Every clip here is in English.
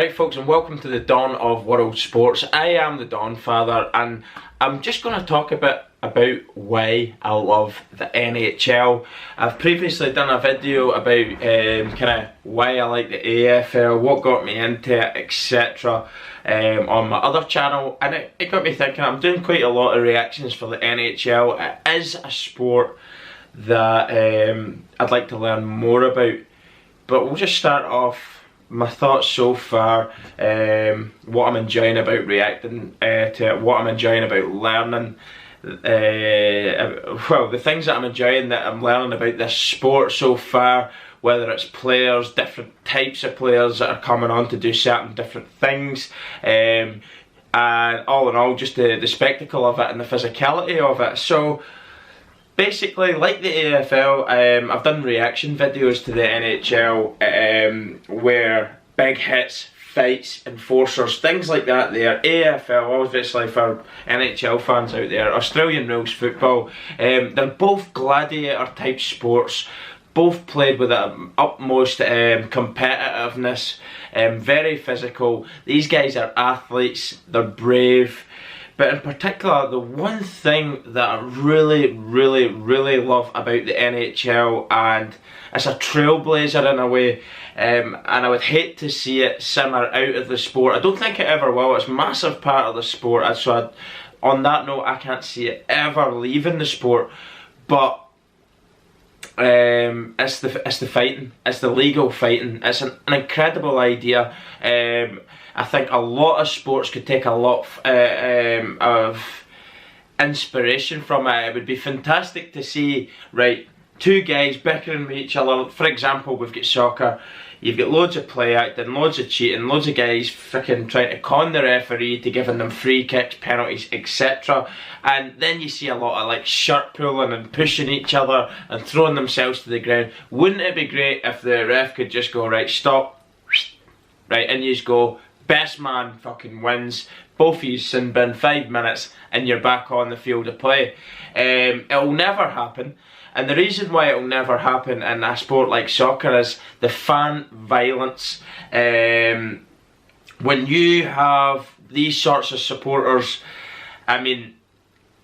Alright folks, and welcome to the dawn of world sports. I am the Donfather, and I'm just going to talk a bit about why I love the NHL. I've previously done a video about kind of why I like the AFL, what got me into it, etc. On my other channel, and it got me thinking. I'm doing quite a lot of reactions for the NHL. It is a sport that I'd like to learn more about, but we'll just start off my thoughts so far, what I'm enjoying about reacting to it, what I'm enjoying about learning. Well, the things that I'm enjoying, that I'm learning about this sport so far, whether it's players, different types of players that are coming on to do certain different things, and all in all, just the spectacle of it and the physicality of it. So basically, like the AFL, I've done reaction videos to the NHL where big hits, fights, enforcers, things like that there. AFL, obviously for NHL fans out there, Australian rules football. They're both gladiator type sports, both played with the utmost competitiveness, very physical. These guys are athletes, they're brave. But in particular, the one thing that I really love about the NHL, and it's a trailblazer in a way, and I would hate to see it simmer out of the sport. I don't think it ever will. It's a massive part of the sport, so on that note, I can't see it ever leaving the sport. But it's the fighting, it's the legal fighting. It's an incredible idea. I think a lot of sports could take a lot of inspiration from it. It would be fantastic to see, right, two guys bickering with each other. For example, we've got soccer. You've got loads of play acting, loads of cheating, loads of guys freaking trying to con the referee to giving them free kicks, penalties, etc. And then you see a lot of like shirt pulling and pushing each other and throwing themselves to the ground. Wouldn't it be great if the ref could just go, right, stop, right, and you just go, best man fucking wins, both of you sin bin, 5 minutes, and you're back on the field of play. It'll never happen. And the reason why it'll never happen in a sport like soccer is the fan violence. When you have these sorts of supporters, I mean,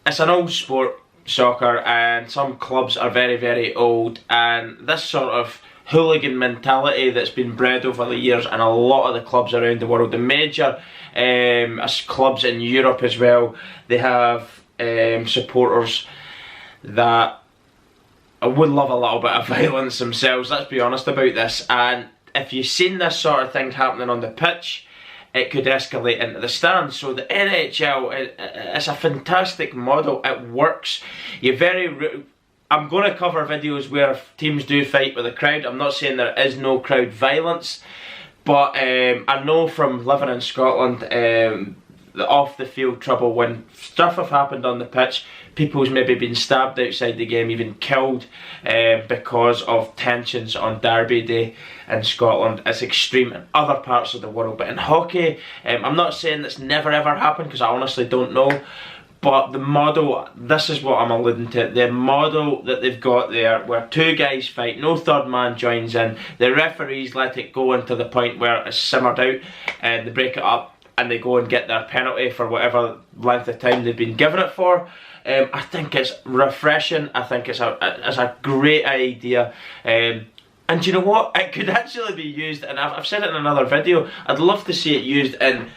it's an old sport, soccer, and some clubs are very old, and this sort of hooligan mentality that's been bred over the years in a lot of the clubs around the world, the major clubs in Europe as well, they have supporters that would love a little bit of violence themselves. Let's be honest about this. And if you've seen this sort of thing happening on the pitch, it could escalate into the stands. So the NHL is a fantastic model. It works. I'm going to cover videos where teams do fight with a crowd. I'm not saying there is no crowd violence, but I know from living in Scotland, the off the field trouble, when stuff have happened on the pitch, people's maybe been stabbed outside the game, even killed, because of tensions on Derby Day in Scotland. It's extreme in other parts of the world, but in hockey, I'm not saying that's never ever happened, because I honestly don't know. But the model, this is what I'm alluding to, the model that they've got there, where two guys fight, no third man joins in, the referees let it go into the point where it's simmered out, and they break it up, and they go and get their penalty for whatever length of time they've been given it for. I think it's refreshing. I think it's a great idea. And you know what? It could actually be used, and I've said it in another video, I'd love to see it used in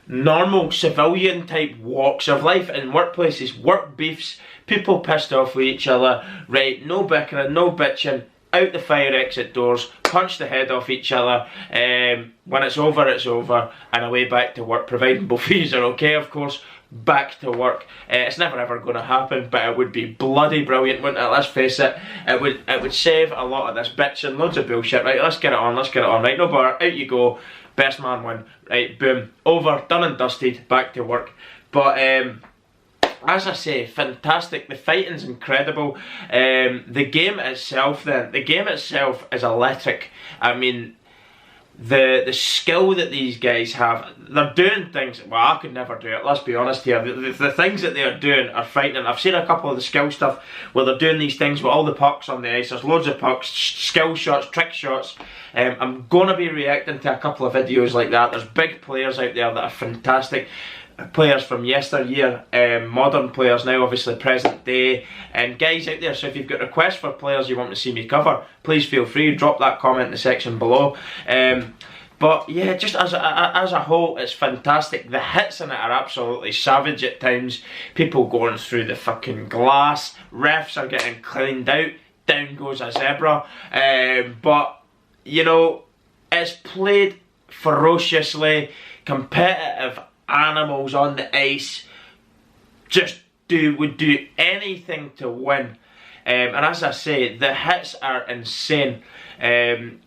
normal civilian type walks of life, in workplaces, work beefs, people pissed off with each other, right, no bickering, no bitching, out the fire exit doors, punch the head off each other, when it's over, and away back to work, providing both of you are okay, of course, back to work. It's never ever going to happen, but it would be bloody brilliant, wouldn't it? Let's face it, it would save a lot of this bitching, loads of bullshit, right, let's get it on, right, no bar, out you go, best man win, right, boom, over, done and dusted, back to work. But as I say, fantastic, the fighting's incredible. The game itself is electric. I mean, the skill that these guys have. They're doing things, well, I could never do it, let's be honest here. The things that they are doing are frightening. I've seen a couple of the skill stuff where they're doing these things with all the pucks on the ice. There's loads of pucks, skill shots, trick shots. I'm going to be reacting to a couple of videos like that. There's big players out there that are fantastic. Players from yesteryear, modern players now, obviously present day, and guys out there. So if you've got requests for players you want to see me cover, please feel free, drop that comment in the section below. But yeah, just as a whole, it's fantastic. The hits in it are absolutely savage at times. People going through the fucking glass, refs are getting cleaned out, down goes a zebra. But you know, it's played ferociously, competitive animals on the ice, just would do anything to win. And as I say, the hits are insane.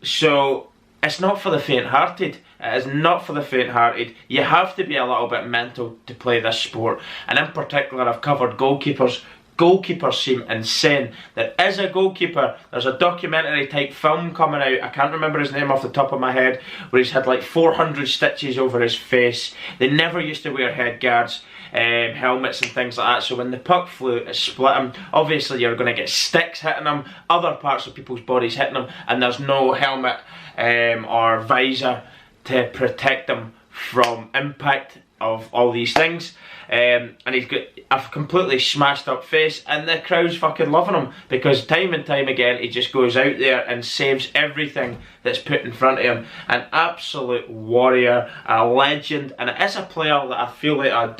So it's not for the faint-hearted. It is not for the faint-hearted. You have to be a little bit mental to play this sport. And in particular, I've covered goalkeepers. Goalkeepers seem insane. There is a goalkeeper, there's a documentary type film coming out, I can't remember his name off the top of my head, where he's had like 400 stitches over his face. They never used to wear head guards, helmets and things like that, so when the puck flew, it split him. Obviously you're going to get sticks hitting them, other parts of people's bodies hitting them, and there's no helmet or visor to protect them from impact of all these things. And he's got a completely smashed up face, and the crowd's fucking loving him because time and time again he just goes out there and saves everything that's put in front of him. An absolute warrior, a legend, and it is a player that I feel like a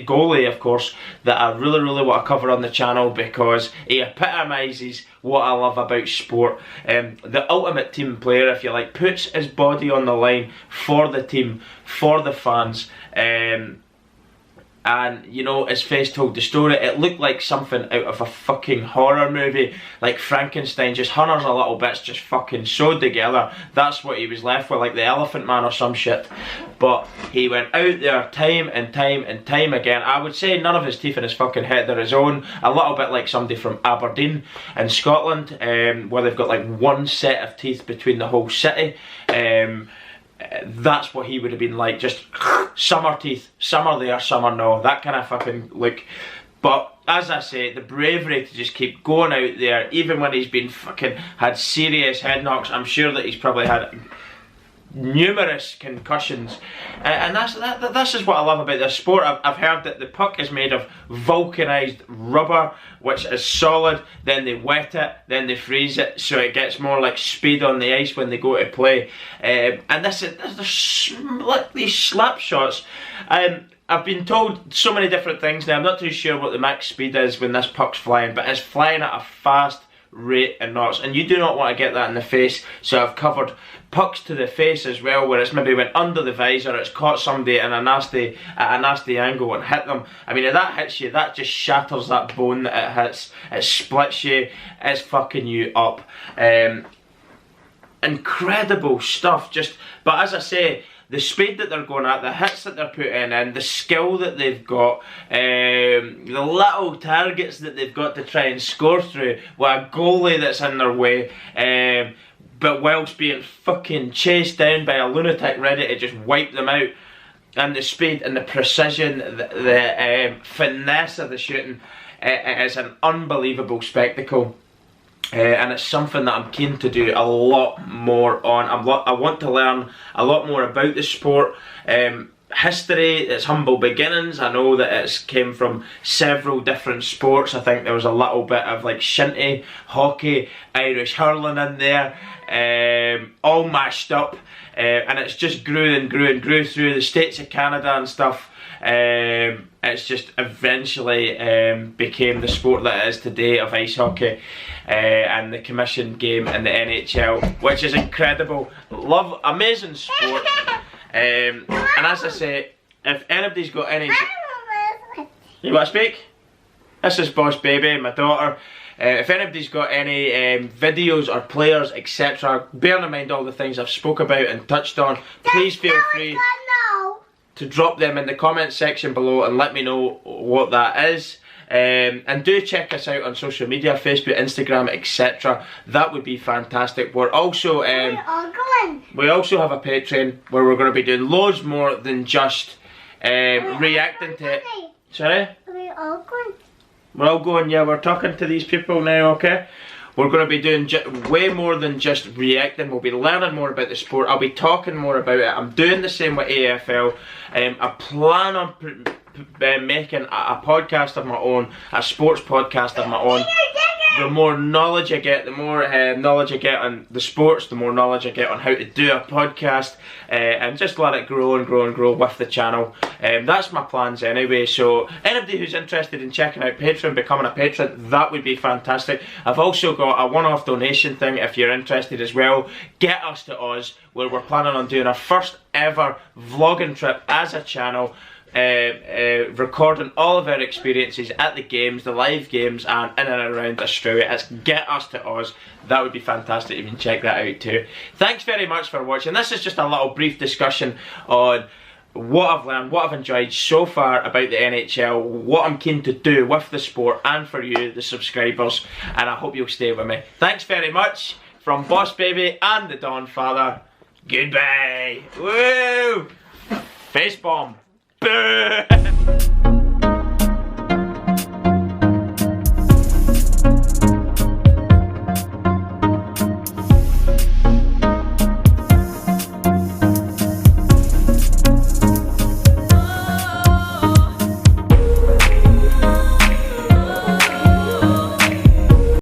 goalie, of course, that I really want to cover on the channel because he epitomises what I love about sport. The ultimate team player, if you like, puts his body on the line for the team, for the fans. And you know, his face told the story. It looked like something out of a fucking horror movie, like Frankenstein, just hundreds of little bits just fucking sewed together. That's what he was left with, like the Elephant Man or some shit. But he went out there time and time again. I would say none of his teeth in his fucking head are his own. A little bit like somebody from Aberdeen in Scotland, where they've got like one set of teeth between the whole city. That's what he would have been like, just some are teeth, some are there, some are no, that kind of fucking look. But as I say, the bravery to just keep going out there, even when he's been fucking had serious head knocks. I'm sure that he's probably had numerous concussions, and this is what I love about this sport. I've heard that the puck is made of vulcanized rubber, which is solid, then they wet it, then they freeze it, so it gets more like speed on the ice when they go to play. And these slap shots. I've been told so many different things now. I'm not too sure what the max speed is when this puck's flying, but it's flying at a fast rate and knots, and you do not want to get that in the face. So I've covered pucks to the face as well, where it's maybe went under the visor, it's caught somebody in at a nasty angle and hit them. I mean, if that hits you, that just shatters that bone that it hits, it splits you, it's fucking you up. Incredible stuff, but as I say, the speed that they're going at, the hits that they're putting in, the skill that they've got, the little targets that they've got to try and score through with a goalie that's in their way, but whilst being fucking chased down by a lunatic ready to just wipe them out. And the speed and the precision, the finesse of the shooting, it is an unbelievable spectacle. And it's something that I'm keen to do a lot more on. I want to learn a lot more about the sport. History, its humble beginnings. I know that it's came from several different sports. I think there was a little bit of like shinty, hockey, Irish hurling in there, all mashed up. And it's just grew and grew and grew through the States of Canada and stuff. It's just eventually became the sport that it is today of ice hockey, and the commissioned game in the NHL, which is incredible. Love, amazing sport. And as I say, if anybody's got any... You want to speak? This is Boss Baby, my daughter. If anybody's got any videos or players, etc., bearing in mind all the things I've spoke about and touched on, please feel free to drop them in the comment section below and let me know what that is. And do check us out on social media, Facebook, Instagram, etc. That would be fantastic. We're also we also have a Patreon where we're going to be doing loads more than just reacting to it. Sorry? We're all going. We're all going, yeah, we're talking to these people now, okay? We're going to be doing way more than just reacting. We'll be learning more about the sport. I'll be talking more about it. I'm doing the same with AFL. I plan on making a podcast of my own, a sports podcast of my own. The more knowledge I get, the more knowledge I get on the sports, the more knowledge I get on how to do a podcast, and just let it grow and grow and grow with the channel. That's my plans anyway, so anybody who's interested in checking out Patreon, becoming a patron, that would be fantastic. I've also got a one-off donation thing if you're interested as well. Get Us to Oz, where we're planning on doing our first ever vlogging trip as a channel. Recording all of our experiences at the games, the live games, and in and around Australia. It's Get Us to Oz. That would be fantastic. You can check that out too. Thanks very much for watching. This is just a little brief discussion on what I've learned, what I've enjoyed so far about the NHL, what I'm keen to do with the sport, and for you, the subscribers. And I hope you'll stay with me. Thanks very much from Boss Baby and the Donfather. Goodbye. Woo! Face bomb. Boo!